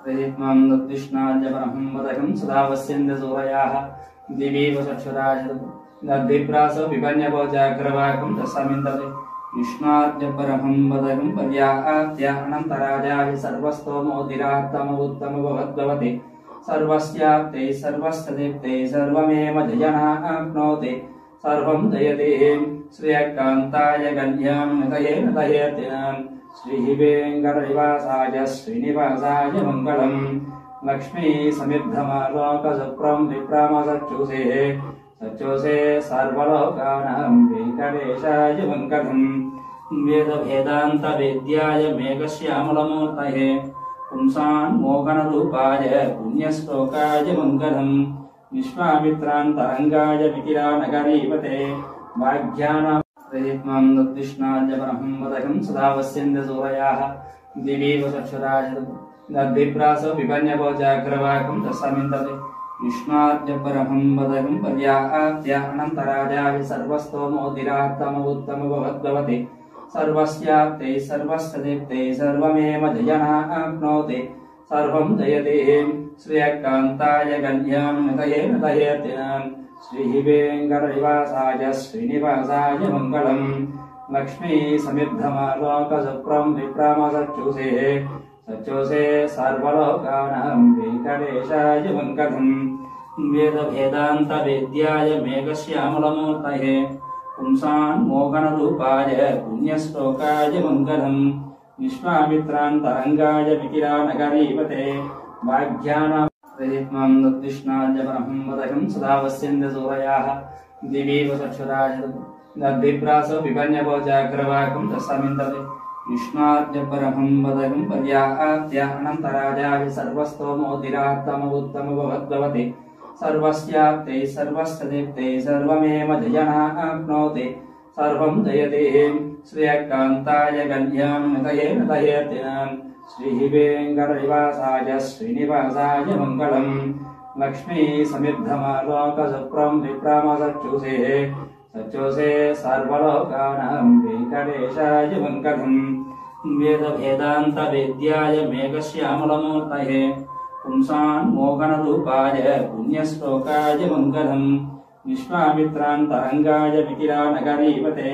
प्रयत्नं तद्विष्णाय परमं वदकं सदा वस्यन्ते सूरयाः दिवि वसक्षुराय दद्भिप्रासो विपन्यभोजाग्रवाकं तस्मिन्तते विष्णाद्य परमं वदकं पर्याप्त्य अनन्तराजाय सर्वस्तोमोदिरात्तमोत्तमभवद्भवति सर्वस्याप्ते सर्वस्तदेप्ते सर्वमेव जयनाप्नोति सर्वं जयते श्रियकान्ताय कल्याणनिधये नदयेतिनाम् श्रीवेङ्कटनिवासाय श्रीनिवासाय मङ्गलम् लक्ष्मी समिद्धमालोकसुप्रं विप्रामसच्युषे सच्युषे सर्वलोकानां वेङ्कटेशाय मङ्गलम् वेदवेदान्तवेद्याय मेघश्यामलमूर्तये पुंसान्मोहनरूपाय पुण्यश्लोकाय मङ्गलम् विश्वामित्रान्तरङ्गाय मिथिलानगरीपते वाग्यानां प्रयत्नं तद्विष्णाय परमं वदकं सदा वस्यन्ते सूरयाः दिवि वसक्षुराय दद्भिप्रासो विपन्यभोजाग्रवाकं तस्मिन्तते विष्णाद्य परमं वदकं पर्याप्त्य अनन्तराजाय सर्वस्तोमोदिरात्तमोत्तमभवद्भवति सर्वस्याप्ते सर्वस्तदेप्ते सर्वमेव जयनाप्नोति सर्वं जयते श्रियकान्ताय कल्याणनिधये नदयेतिनाम् श्रीवेङ्कटनिवासाय श्रीनिवासाय मङ्गलम् लक्ष्मी समिद्धमालोकसुप्रं विप्रामसच्युषे सच्युषे सर्वलोकानां वेङ्कटेशाय मङ्गलम् वेदवेदान्तवेद्याय मेघश्यामलमूर्तये पुंसान्मोहनरूपाय पुण्यश्लोकाय मङ्गलम् विश्वामित्रान्तरङ्गाय मिथिलानगरीपते वाग्यानां प्रयत्नं तद्विष्णाय परमं वदकं सदा वस्यन्ते सूरयाः दिवि वसक्षुराय दद्भिप्रासो विपन्यभोजाग्रवाकं तस्मिन्तते विष्णाद्य परमं वदकं पर्याप्त्य अनन्तराजाय सर्वस्तोमोदिरात्तमोत्तमभवद्भवति सर्वस्याप्ते सर्वस्तदेप्ते सर्वमेव जयनाप्नोति सर्वं जयते श्रियकान्ताय कल्याणनिधये नदयेतिनाम् श्रीवेङ्कटनिवासाय श्रीनिवासाय मङ्गलम् लक्ष्मी समिद्धमालोकसुप्रं विप्रामसच्युषे सच्युषे सर्वलोकानां वेङ्कटेशाय मङ्गलम् वेदवेदान्तवेद्याय मेघश्यामलमूर्तये पुंसान्मोहनरूपाय पुण्यश्लोकाय मङ्गलम् विश्वामित्रान्तरङ्गाय मिथिलानगरीपते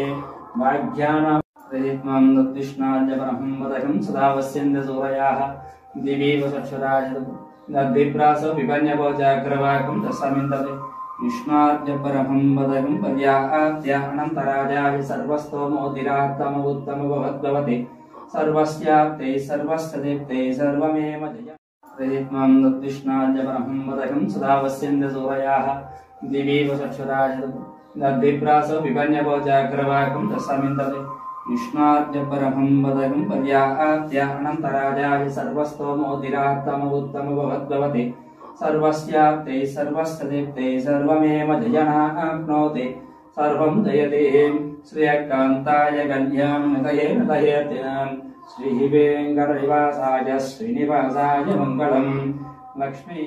वाग्यानां प्रयत्नं तद्विष्णाय परमं वदकं सदा वस्यन्ते सूरयाः दिवि वसक्षुराय दद्भिप्रासो विपन्यभोजाग्रवाकं तस्मिन्तते विष्णाद्य परमं वदकं पर्याप्त्य अनन्तराजाय सर्वस्तोमोदिरात्तमोत्तमभवद्भवति सर्वस्याप्ते सर्वस्तदेप्ते सर्वमेव जयते प्रयत्नं तद्विष्णाय परमं वदकं सदा वस्यन्ते सूरयाः दिवि वसक्षुराय दद्भिप्रासो विपन्यभोजाग्रवाकं तस्मिन्तते विष्णाद्य परमं वदकं पर्याप्त्य अनन्तराजाय सर्वस्तोमोदिरात्तमोत्तमभवद्भवति सर्वस्याप्ते सर्वस्तदेप्ते सर्वमेव जयनाप्नोति सर्वं जयते श्रियकान्ताय कल्याणनिधये नदयेतिनाम् श्रीवेङ्कटनिवासाय श्रीनिवासाय मङ्गलम् लक्ष्मी